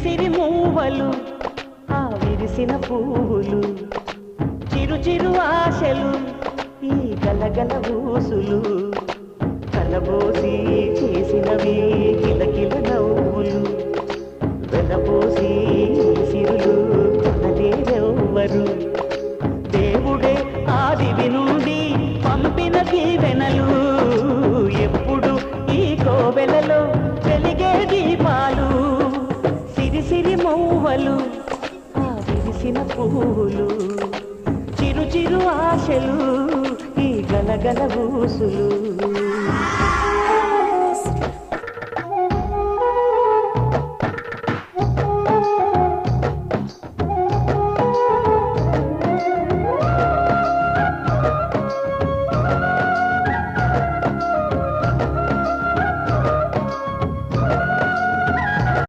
సిరి మూవలు ఆ విరిసిన పువ్వులు చిరు చిరు ఆశలు ఈ గలగల ఊసులు కలబోసి చేసినవి కిలకిల నవ్వులు వెలబోసి సిరులు కొనలేరెవ్వరు దేవుడే ఆదివి నుండి పంపిన దీవెనలు ఎప్పుడు ఈ కోవెలలో వెలిగే దీపాలు సిరి సిరి మౌవలు ఆ విరిసిన పువ్వులు చిరు చిరు ఆశలు ఈ గలగల ఊసులు